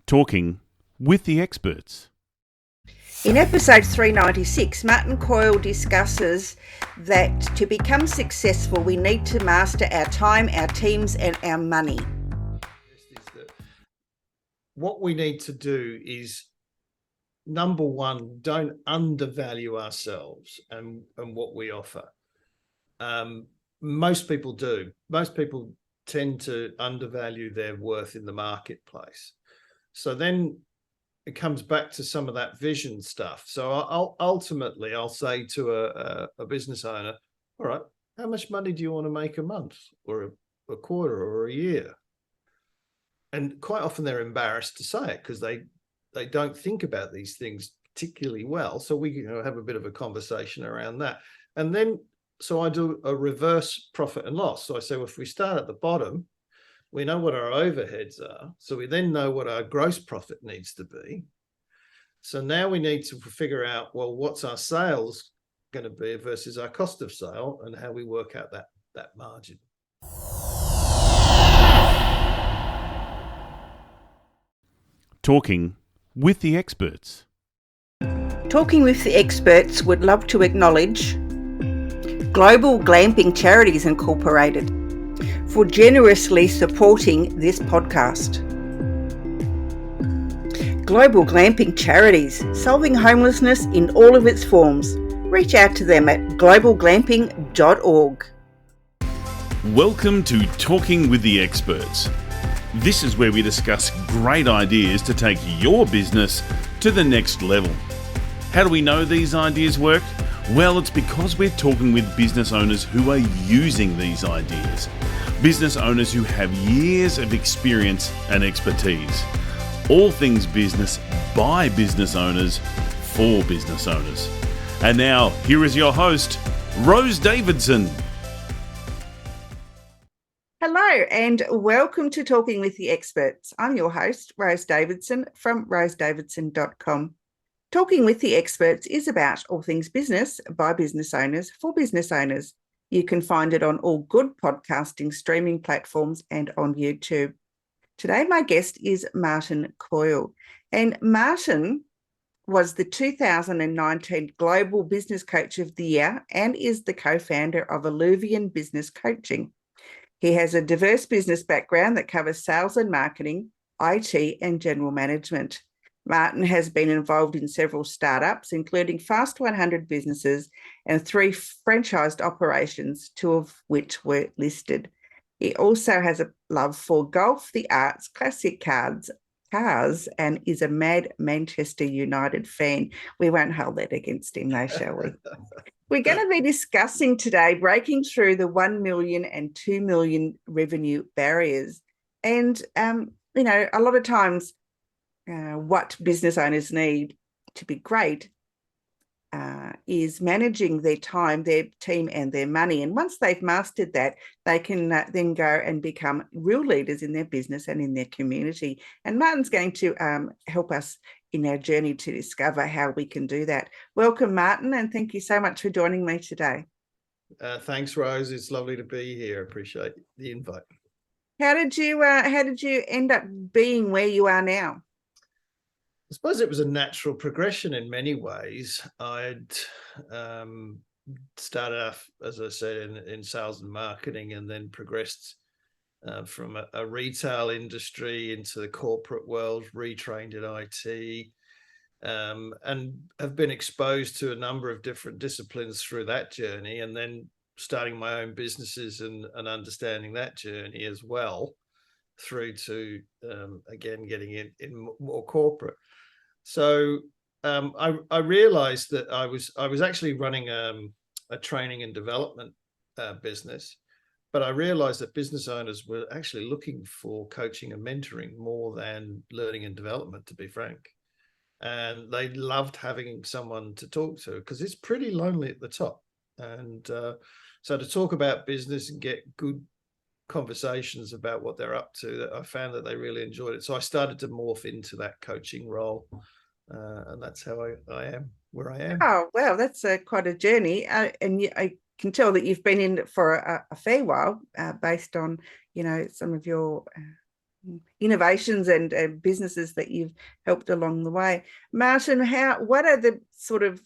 Talking with the experts. In episode 396, Martin Coyle discusses that to become successful, we need to master our time, our teams, and our money. What we need to do is, number one, don't undervalue ourselves and what we offer. Most people do. Most people tend to undervalue their worth in the marketplace. So then it comes back to some of that vision stuff. So ultimately, I'll say to a business owner, all right, how much money do you want to make a month or a quarter or a year? And quite often they're embarrassed to say it because they don't think about these things particularly well. So we have a bit of a conversation around that. And then, so I do a reverse profit and loss. So I say, well, if we start at the bottom, we know what our overheads are. So we then know what our gross profit needs to be. So now we need to figure out, well, what's our sales going to be versus our cost of sale and how we work out that margin. Talking with the experts. Talking with the Experts would love to acknowledge Global Glamping Charities Incorporated for generously supporting this podcast. Global Glamping Charities, solving homelessness in all of its forms. Reach out to them at globalglamping.org. Welcome to Talking with the Experts. This is where we discuss great ideas to take your business to the next level. How do we know these ideas work? Well, it's because we're talking with business owners who are using these ideas. Business owners who have years of experience and expertise. All things business by business owners for business owners. And now, here is your host, Rose Davidson. Hello and welcome to Talking with the Experts. I'm your host, Rose Davidson from rosedavidson.com. Talking with the Experts is about all things business by business owners for business owners. You can find it on all good podcasting streaming platforms and on YouTube. Today, my guest is Martin Coyle, and Martin was the 2019 Global Business Coach of the Year and is the co-founder of Alluvion Business Coaching. He has a diverse business background that covers sales and marketing, IT, and general management. Martin has been involved in several startups, including Fast 100 businesses and 3 franchised operations, 2 of which were listed. He also has a love for golf, the arts, classic cars, and is a mad Manchester United fan. We won't hold that against him, though, shall we? We're going to be discussing today breaking through the 1 million and 2 million revenue barriers. And, a lot of times what business owners need to be great is managing their time, their team, and their money. And once they've mastered that, they can then go and become real leaders in their business and in their community. And Martin's going to help us in our journey to discover how we can do that. Welcome, Martin, and thank you so much for joining me today. Thanks, Rose. It's lovely to be here. Appreciate the invite. How did you end up being where you are now? I suppose it was a natural progression in many ways. I'd started off, as I said, in sales and marketing, and then progressed from a retail industry into the corporate world, retrained in IT, and have been exposed to a number of different disciplines through that journey, and then starting my own businesses and understanding that journey as well, through to, again, getting in more corporate. So I realized that I was actually running a training and development business, but I realized that business owners were actually looking for coaching and mentoring more than learning and development, to be frank. And they loved having someone to talk to because it's pretty lonely at the top. And so to talk about business and get good conversations about what they're up to, I found that they really enjoyed it. So I started to morph into that coaching role. And that's how I am where I am. Oh, well, that's quite a journey. And I can tell that you've been in it for a fair while, based on, some of your innovations and businesses that you've helped along the way. Martin, what are the sort of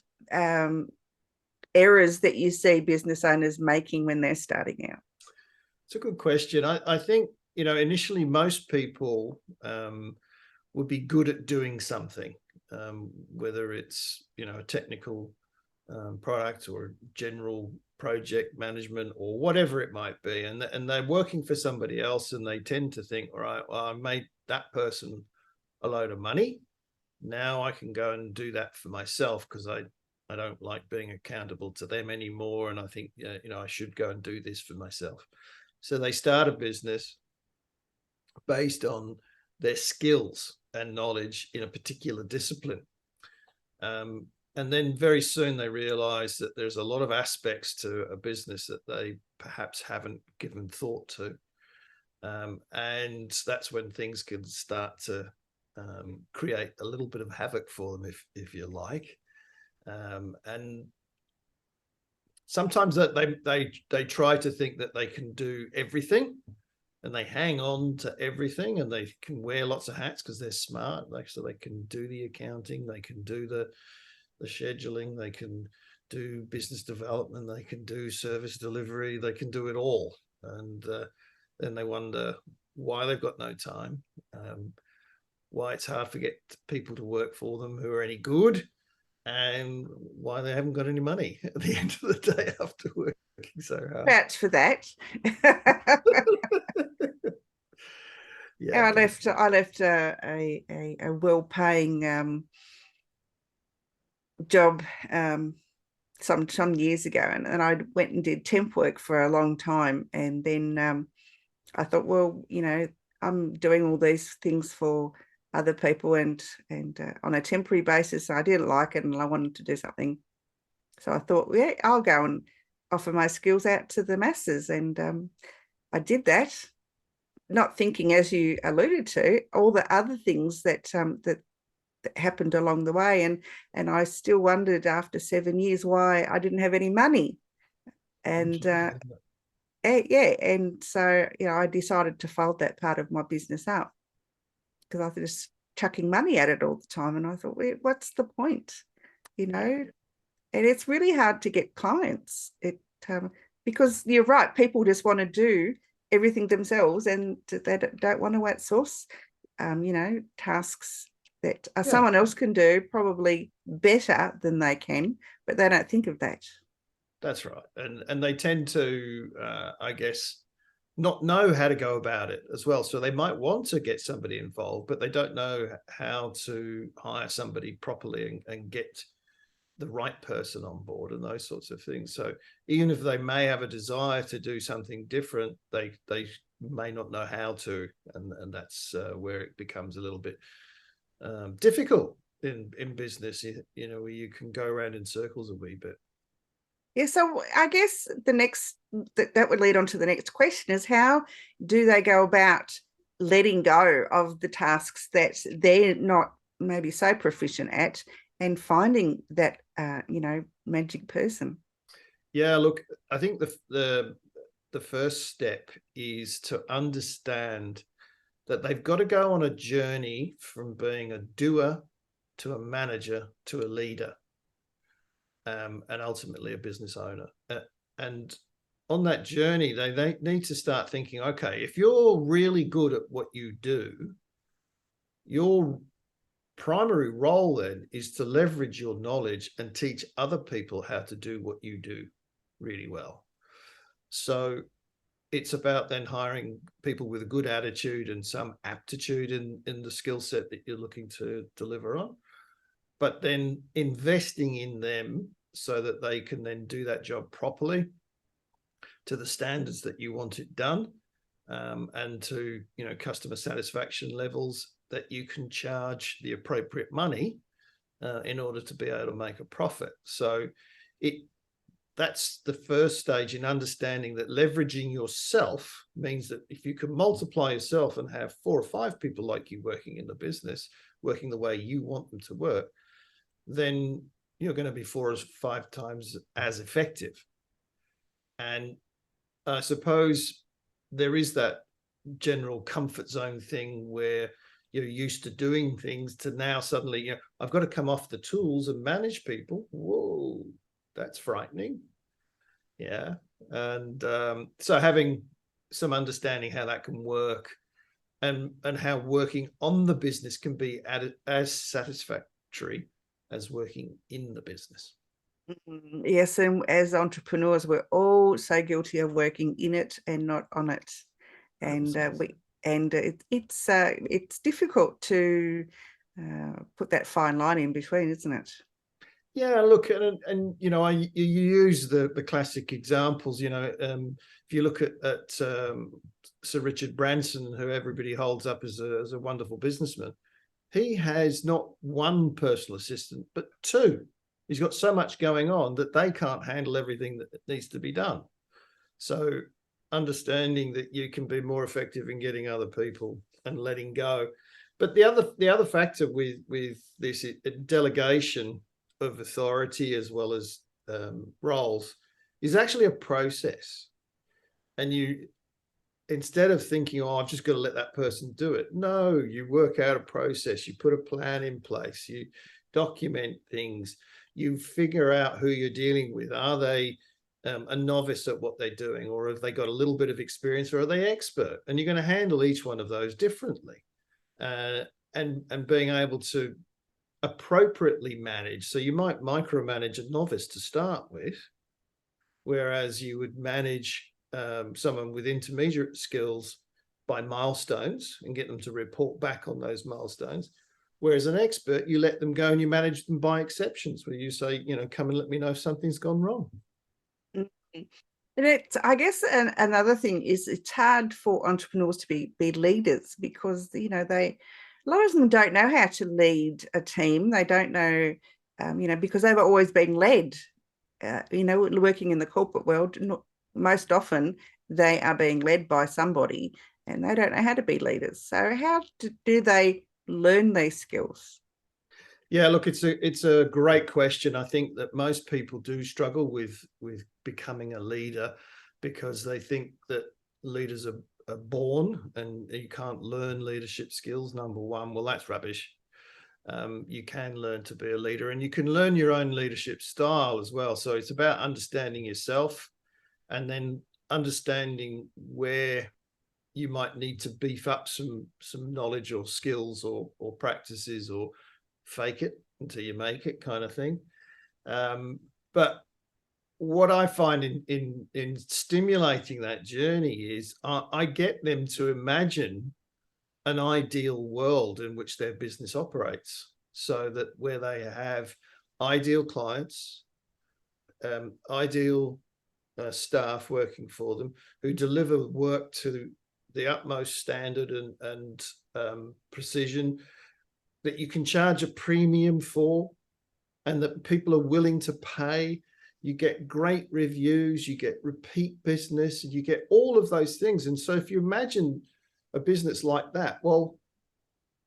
errors that you see business owners making when they're starting out? It's a good question. I think, initially most people would be good at doing something, whether it's, a technical product or general project management or whatever it might be. And they're working for somebody else, and they tend to think, all right, well, I made that person a load of money. Now I can go and do that for myself because I don't like being accountable to them anymore. And I think, I should go and do this for myself. So they start a business based on their skills and knowledge in a particular discipline. And then very soon they realize that there's a lot of aspects to a business that they perhaps haven't given thought to. And that's when things can start to create a little bit of havoc for them, if you like. And sometimes that they try to think that they can do everything, and they hang on to everything, and they can wear lots of hats because they're smart. So they can do the accounting, they can do the scheduling, they can do business development, they can do service delivery, they can do it all. And then they wonder why they've got no time, why it's hard to get people to work for them who are any good, and why they haven't got any money at the end of the day after working so hard. Vouch for that. Yeah, I left a well-paying job some years ago, and I went and did temp work for a long time, and then I thought, well, I'm doing all these things for other people and on a temporary basis. I didn't like it, and I wanted to do something. So I thought, yeah, I'll go and offer my skills out to the masses, and I did that, not thinking, as you alluded to, all the other things that happened along the way, and I still wondered after 7 years why I didn't have any money, and and so I decided to fold that part of my business up because I was just chucking money at it all the time, and I thought, well, what's the point, And it's really hard to get clients. Because you're right, people just want to do everything themselves, and they don't want to outsource, tasks that someone else can do probably better than they can, but they don't think of that. That's right. And they tend to, I guess, not know how to go about it as well. So they might want to get somebody involved, but they don't know how to hire somebody properly and get the right person on board and those sorts of things. So even if they may have a desire to do something different, they may not know how to, and that's where it becomes a little bit difficult in business, where you can go around in circles a wee bit. Yeah, so I guess that would lead on to the next question is, how do they go about letting go of the tasks that they're not maybe so proficient at and finding that magic person? Yeah, look, I think the first step is to understand that they've got to go on a journey from being a doer to a manager to a leader, and ultimately a business owner. And on that journey, they need to start thinking, okay, if you're really good at what you do, your primary role then is to leverage your knowledge and teach other people how to do what you do really well. So it's about then hiring people with a good attitude and some aptitude in the skill set that you're looking to deliver on, but then investing in them so that they can then do that job properly to the standards that you want it done, and to customer satisfaction levels that you can charge the appropriate money in order to be able to make a profit. So that's the first stage in understanding that leveraging yourself means that if you can multiply yourself and have 4 or 5 people like you working in the business, working the way you want them to work, then you're going to be 4 or 5 times as effective. And I suppose there is that general comfort zone thing where you're used to doing things to now suddenly, I've got to come off the tools and manage people. Whoa, that's frightening. Yeah. And so having some understanding how that can work and how working on the business can be as satisfactory as working in the business. Yes, and as entrepreneurs, we're all so guilty of working in it and not on it, and it's difficult to put that fine line in between, isn't it? Yeah, look, and you use the classic examples. If you look at Sir Richard Branson, who everybody holds up as a wonderful businessman, he has not one personal assistant but two. He's got so much going on that they can't handle everything that needs to be done. So understanding that you can be more effective in getting other people and letting go. But the other factor with this delegation of authority as well as roles is actually a process. And you, instead of thinking, I've just got to let that person do it. No, you work out a process, you put a plan in place, you document things, you figure out who you're dealing with. Are they a novice at what they're doing, or have they got a little bit of experience, or are they expert? And you're going to handle each one of those differently. And being able to appropriately manage. So you might micromanage a novice to start with, whereas you would manage someone with intermediate skills by milestones and get them to report back on those milestones. Whereas an expert, you let them go and you manage them by exceptions, where you say, come and let me know if something's gone wrong. And I guess another thing is it's hard for entrepreneurs to be leaders because, a lot of them don't know how to lead a team. They don't know, because they've always been led, working in the corporate world, most often they are being led by somebody and they don't know how to be leaders. So how do they learn these skills? Yeah, look, it's a great question. I think that most people do struggle with becoming a leader because they think that leaders are born and you can't learn leadership skills. Number one, well, that's rubbish. You can learn to be a leader, and you can learn your own leadership style as well. So it's about understanding yourself and then understanding where you might need to beef up some knowledge or skills or practices, or fake it until you make it kind of thing. But what I find in stimulating that journey is I get them to imagine an ideal world in which their business operates, so that where they have ideal clients, ideal staff working for them who deliver work to the utmost standard and precision that you can charge a premium for, and that people are willing to pay. You get great reviews, you get repeat business, and you get all of those things. And so if you imagine a business like that, well,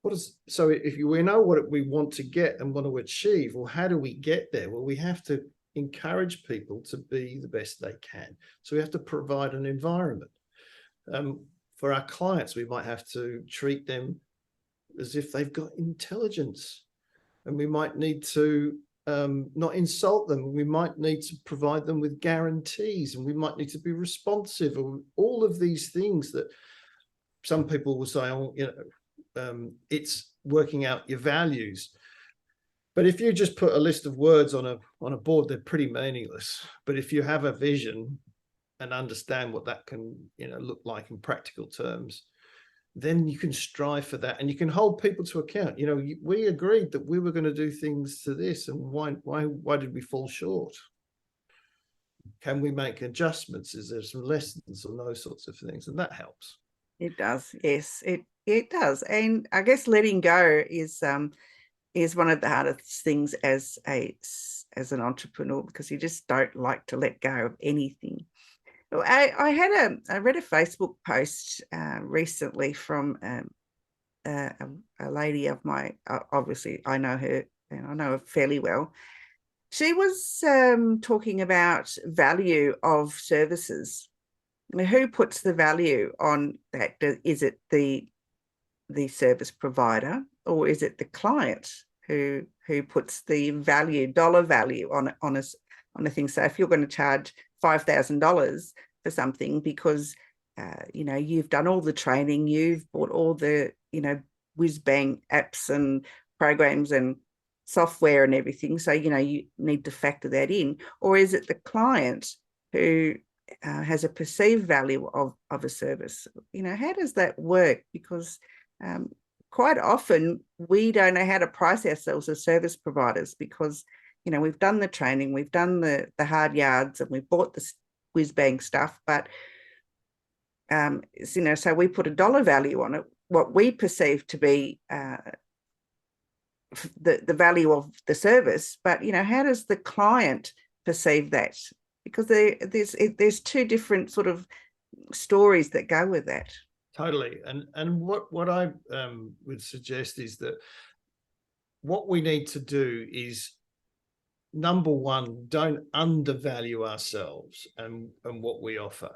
if we know what we want to get and want to achieve, well, how do we get there? Well, we have to encourage people to be the best they can. So we have to provide an environment. For our clients, we might have to treat them as if they've got intelligence, and we might need to not insult them. We might need to provide them with guarantees, and we might need to be responsive, or all of these things that some people will say, it's working out your values. But if you just put a list of words on a board, they're pretty meaningless. But if you have a vision and understand what that can look like in practical terms, then you can strive for that, and you can hold people to account. We agreed that we were going to do things to this, and why did we fall short? Can we make adjustments? Is there some lessons on those sorts of things? And that helps. It does, yes, it does. And I guess letting go is one of the hardest things as an entrepreneur, because you just don't like to let go of anything. I read a Facebook post recently from a lady of my, obviously I know her and I know her fairly well. She was talking about value of services, who puts the value on that? Is it the service provider, or is it the client who puts the dollar value on a thing? So if you're going to charge $5,000 for something because you've done all the training, you've bought all the whiz bang apps and programs and software and everything, so you need to factor that in, or is it the client who has a perceived value of a service? How does that work? Because quite often we don't know how to price ourselves as service providers, because we've done the training, we've done the hard yards, and we've bought the whiz bang stuff, but so we put a dollar value on it, what we perceive to be the value of the service. But how does the client perceive that? Because there's two different sort of stories that go with that. Totally. And what I would suggest is that what we need to do is, number one, don't undervalue ourselves and what we offer.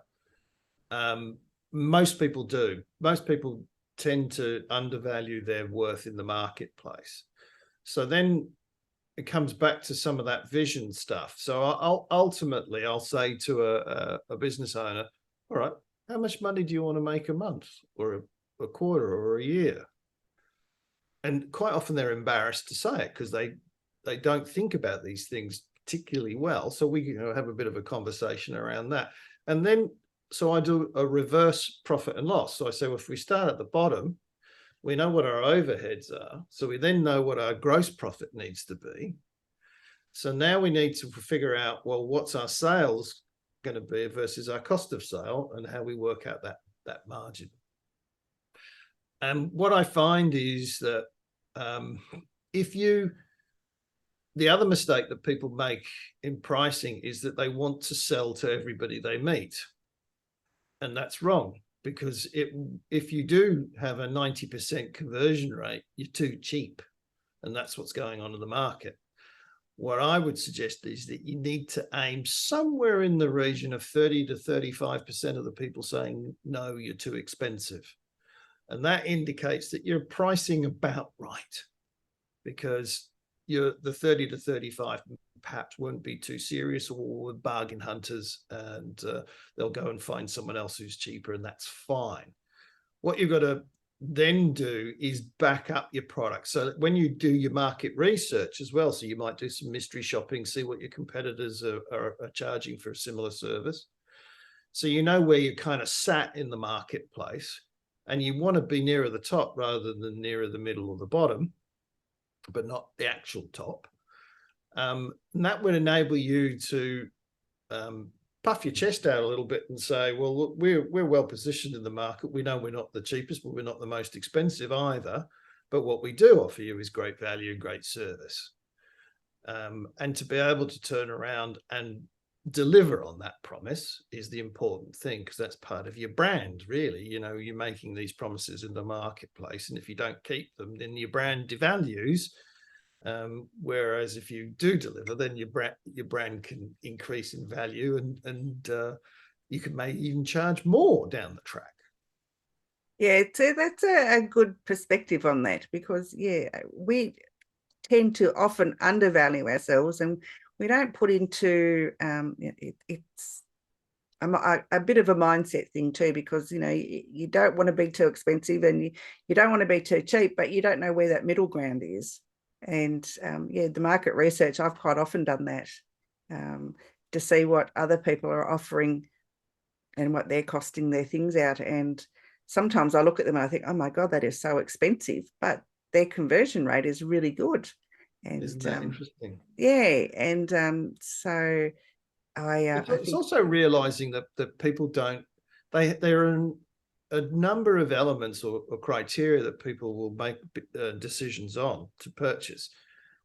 Most people do. Most people tend to undervalue their worth in the marketplace. So then it comes back to some of that vision stuff. So ultimately I'll say to a business owner, all right, how much money do you want to make a month or a quarter or a year? And quite often they're embarrassed to say it because they don't think about these things particularly well. So we have a bit of a conversation around that. And then, so I do a reverse profit and loss. So I say, well, if we start at the bottom, we know what our overheads are. So we then know what our gross profit needs to be. So now we need to figure out, well, what's our sales going to be versus our cost of sale, and how we work out that margin. And what I find is that the other mistake that people make in pricing is that they want to sell to everybody they meet. And that's wrong, because if you do have a 90% conversion rate, you're too cheap. And that's what's going on in the market. What I would suggest is that you need to aim somewhere in the region of 30 to 35% of the people saying, no, you're too expensive. And that indicates that you're pricing about right, because the 30 to 35 perhaps won't be too serious, or bargain hunters, and they'll go and find someone else who's cheaper, and that's fine. What you've got to then do is back up your product. So when you do your market research as well, so you might do some mystery shopping, see what your competitors are charging for a similar service. So you know where you kind of sat in the marketplace, and you want to be nearer the top rather than nearer the middle or the bottom, but not the actual top. And that would enable you to puff your chest out a little bit and say, well, look, we're well positioned in the market. We know we're not the cheapest, but we're not the most expensive either. But what we do offer you is great value and great service. And to be able to turn around and deliver on that promise is the important thing, because that's part of your brand, really. You're making these promises in the marketplace, and if you don't keep them, then your brand devalues. Whereas if you do deliver, then your brand can increase in value, and you can maybe even charge more down the track. Yeah, that's a good perspective on that, because we tend to often undervalue ourselves, and we don't put into it's a bit of a mindset thing too, because you don't want to be too expensive, and you don't want to be too cheap, but you don't know where that middle ground is. And the market research, I've quite often done that to see what other people are offering and what they're costing their things out. And sometimes I look at them and I think, oh my God, that is so expensive, but their conversion rate is really good. And isn't that interesting? Yeah, and so it's also realizing that people don't. There are a number of elements or criteria that people will make decisions on to purchase.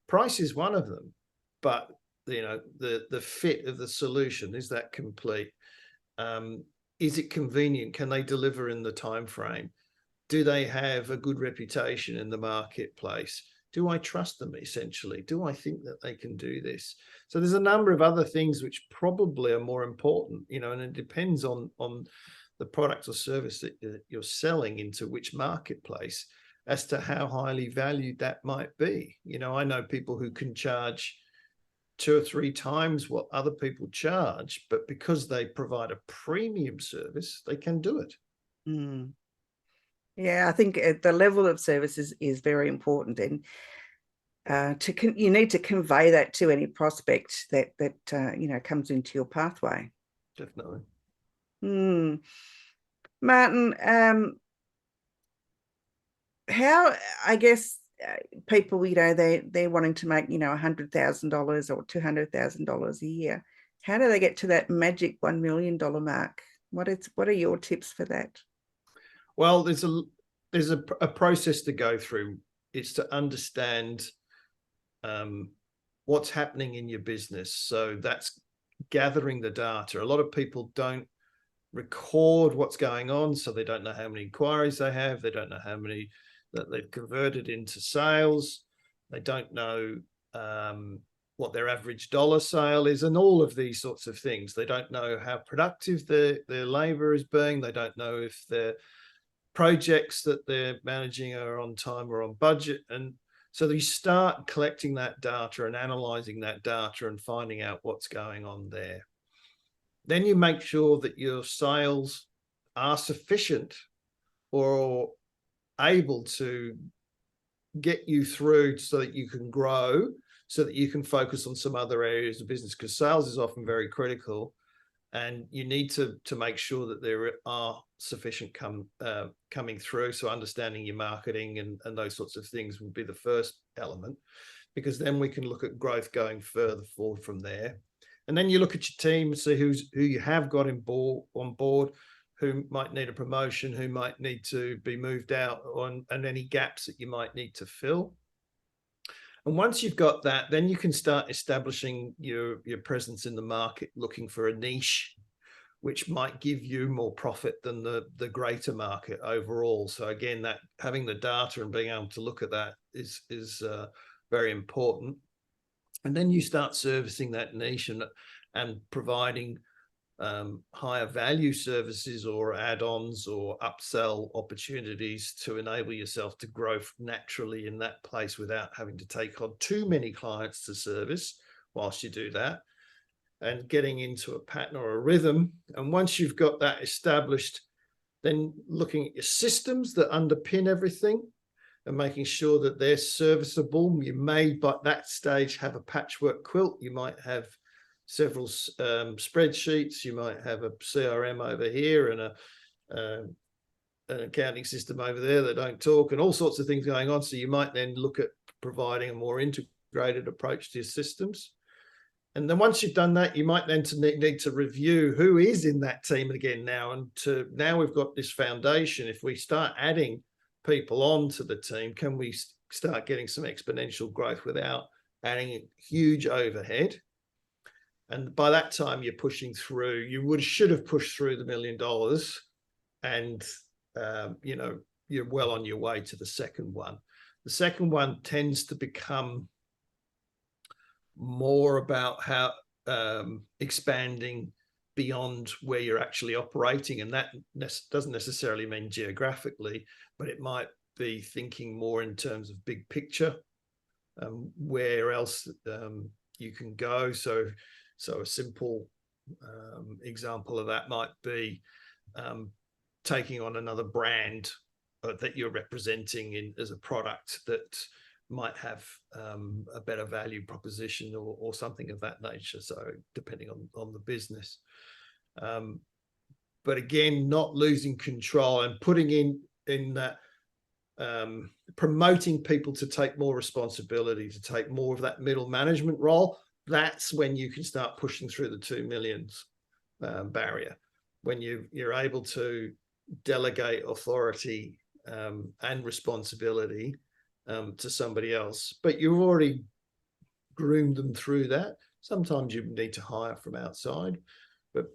Price is one of them, but the fit of the solution, is that complete? Is it convenient? Can they deliver in the time frame? Do they have a good reputation in the marketplace? Do I trust them, essentially? Do I think that they can do this? So there's a number of other things which probably are more important, and it depends on the product or service that you're selling into which marketplace as to how highly valued that might be. I know people who can charge 2 or 3 times what other people charge, but because they provide a premium service, they can do it. Mm. Yeah, I think the level of services is very important, and you need to convey that to any prospect that comes into your pathway. Definitely. Martin, how, I guess, people, they're wanting to make $100,000 or $200,000 a year. How do they get to that magic $1 million mark? What are your tips for that? Well, there's a process to go through. It's to understand what's happening in your business. So that's gathering the data. A lot of people don't record what's going on, so they don't know how many inquiries they have. They don't know how many that they've converted into sales. They don't know what their average dollar sale is, and all of these sorts of things. They don't know how productive their labor is being. They don't know if their projects that they're managing are on time or on budget. And so you start collecting that data and analyzing that data and finding out what's going on there. Then you make sure that your sales are sufficient or able to get you through so that you can grow, so that you can focus on some other areas of business, because sales is often very critical, and you need to make sure that there are sufficient coming through. So understanding your marketing and those sorts of things would be the first element, because then we can look at growth going further forward from there. And then you look at your team, see who you have got on board, who might need a promotion, who might need to be moved out, and any gaps that you might need to fill. And once you've got that, then you can start establishing your presence in the market, looking for a niche which might give you more profit than the greater market overall. So again, that having the data and being able to look at that is very important. And then you start servicing that niche and providing higher value services or add-ons or upsell opportunities to enable yourself to grow naturally in that place without having to take on too many clients to service whilst you do that, and getting into a pattern or a rhythm. And once you've got that established, then looking at your systems that underpin everything and making sure that they're serviceable. You may, by that stage, have a patchwork quilt. You might have several spreadsheets. You might have a CRM over here and an accounting system over there that don't talk, and all sorts of things going on. So you might then look at providing a more integrated approach to your systems. And then once you've done that, you might then need to review who is in that team again now. And now we've got this foundation. If we start adding people onto the team, can we start getting some exponential growth without adding huge overhead? And by that time, you're pushing through. Should have pushed through the $1 million, and you're well on your way to the second one. The second one tends to become more about how expanding beyond where you're actually operating, and that doesn't necessarily mean geographically, but it might be thinking more in terms of big picture, where else you can go. So a simple example of that might be taking on another brand that you're representing as a product that might have a better value proposition or something of that nature. So depending on the business. But again, not losing control and putting in that, promoting people to take more responsibility, to take more of that middle management role. That's when you can start pushing through the 2 millions barrier, when you're able to delegate authority and responsibility to somebody else, but you've already groomed them through that. Sometimes you need to hire from outside, but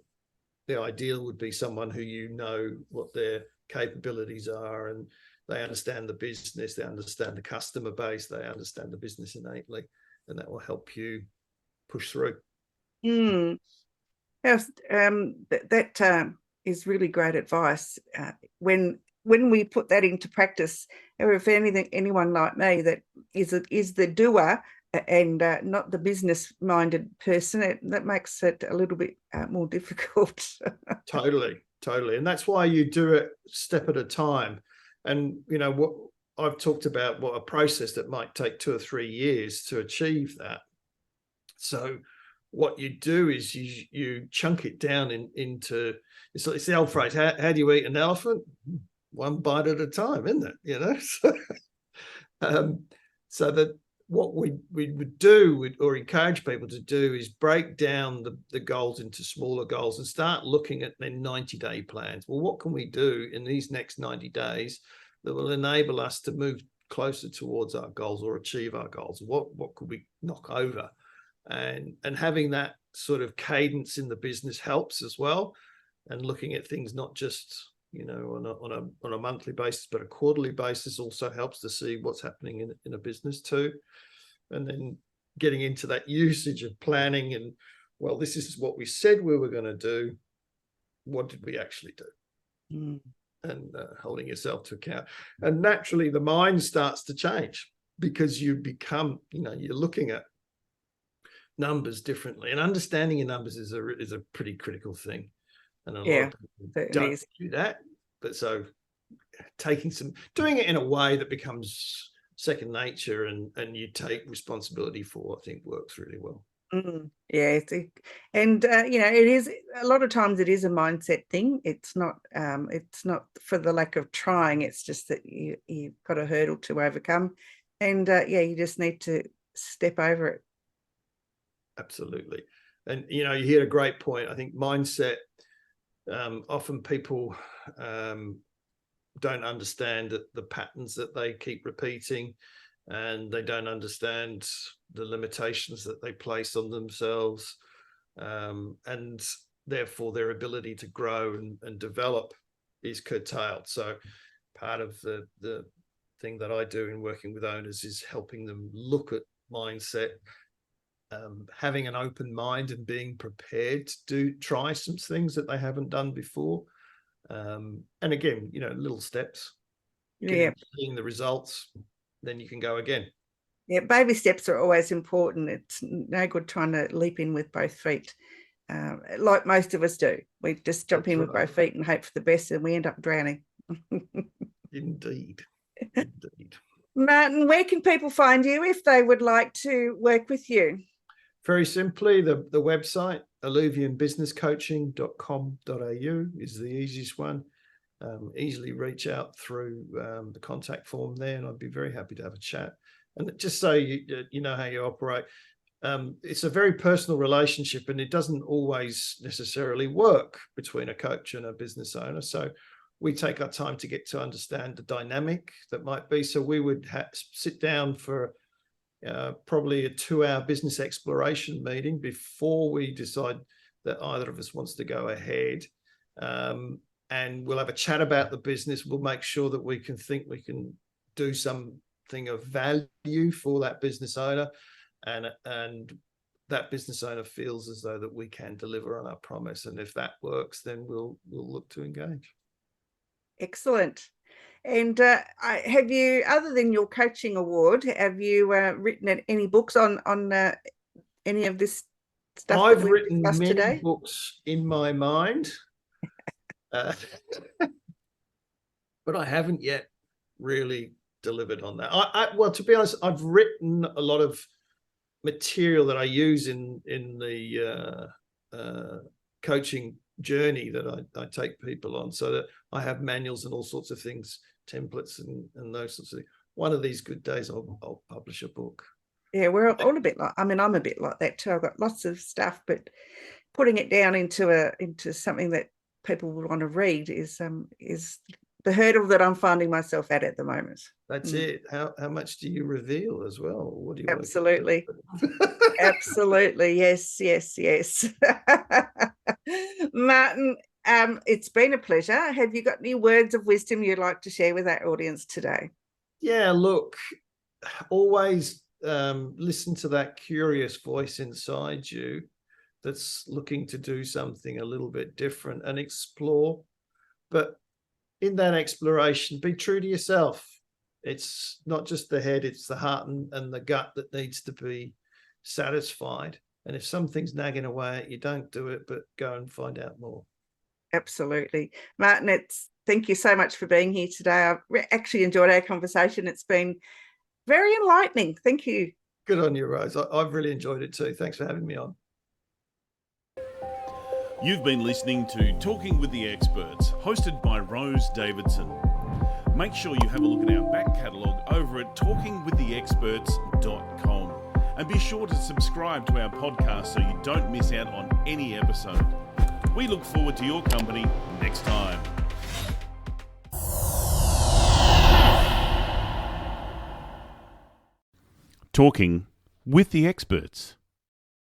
the ideal would be someone who what their capabilities are, and they understand the business, they understand the customer base, they understand the business innately, and that will help you push through. Yes, that is really great advice. When we put that into practice, or if anyone like me that is the doer and not the business-minded person, that makes it a little bit more difficult. Totally. And that's why you do it step at a time. And, you know, what I've talked about, what a process that might take 2 or 3 years to achieve that. So what you do is you chunk it down into, it's the old phrase, how do you eat an elephant? One bite at a time, isn't it? You know, so that what we would do or encourage people to do is break down the goals into smaller goals and start looking at their 90-day plans. Well, what can we do in these next 90 days that will enable us to move closer towards our goals or achieve our goals? What could we knock over? And having that sort of cadence in the business helps as well. And looking at things not just, you know, on a monthly basis, but a quarterly basis also helps to see what's happening in a business too. And then getting into that usage of planning and, well, this is what we said we were going to do. What did we actually do? And holding yourself to account. And naturally, the mind starts to change because you become, you know, you're looking at numbers differently, and understanding your numbers is a pretty critical thing. And a lot of people don't do that. But so doing it in a way that becomes second nature and you take responsibility for, I think works really well. Yeah, and you know, it is a lot of times it is a mindset thing. It's not for the lack of trying. It's just that you've got a hurdle to overcome, and yeah, you just need to step over it. Absolutely. And you know, you hit a great point. I think mindset, often people don't understand the patterns that they keep repeating, and they don't understand the limitations that they place on themselves, and therefore their ability to grow and develop is curtailed. So part of the thing that I do in working with owners is helping them look at mindset, having an open mind and being prepared to try some things that they haven't done before. And again, you know, little steps, seeing the results, then you can go again. Yeah, baby steps are always important. It's no good trying to leap in with both feet, like most of us do. We just jump in with both feet and hope for the best, and we end up drowning. Indeed. Martin, where can people find you if they would like to work with you? Very simply, the website, alluvionbusinesscoaching.com.au is the easiest one. Easily reach out through the contact form there, and I'd be very happy to have a chat. And just so you know how you operate, it's a very personal relationship, and it doesn't always necessarily work between a coach and a business owner. So we take our time to get to understand the dynamic that might be. So we would sit down for probably a 2-hour business exploration meeting before we decide that either of us wants to go ahead. And we'll have a chat about the business. We'll make sure that we can do something of value for that business owner, and that business owner feels as though that we can deliver on our promise. And if that works, then we'll look to engage. Excellent. And have you, other than your coaching award, have you written any books on any of this stuff? I've written many books in my mind, but I haven't yet really delivered on that. Well, to be honest, I've written a lot of material that I use in the coaching journey that I take people on, so that I have manuals and all sorts of things, templates and those sorts of things. One of these good days I'll publish a book. Yeah, we're all a bit like, I mean, I'm a bit like that too. I've got lots of stuff, but putting it down into something that people would want to read is the hurdle that I'm finding myself at the moment. That's it. How much do you reveal as well? What do you absolutely absolutely, yes. Martin, It's been a pleasure. Have you got any words of wisdom you'd like to share with our audience today? Yeah, look, always listen to that curious voice inside you that's looking to do something a little bit different and explore. But in that exploration, be true to yourself. It's not just the head, it's the heart and the gut that needs to be satisfied. And if something's nagging away at you, don't do it, but go and find out more. Absolutely. Martin, thank you so much for being here today. I've actually enjoyed our conversation. It's been very enlightening. Thank you. Good on you, Rose. I've really enjoyed it too. Thanks for having me on. You've been listening to Talking with the Experts, hosted by Rose Davidson. Make sure you have a look at our back catalogue over at talkingwiththeexperts.com. And be sure to subscribe to our podcast so you don't miss out on any episode. We look forward to your company next time. Talking with the Experts.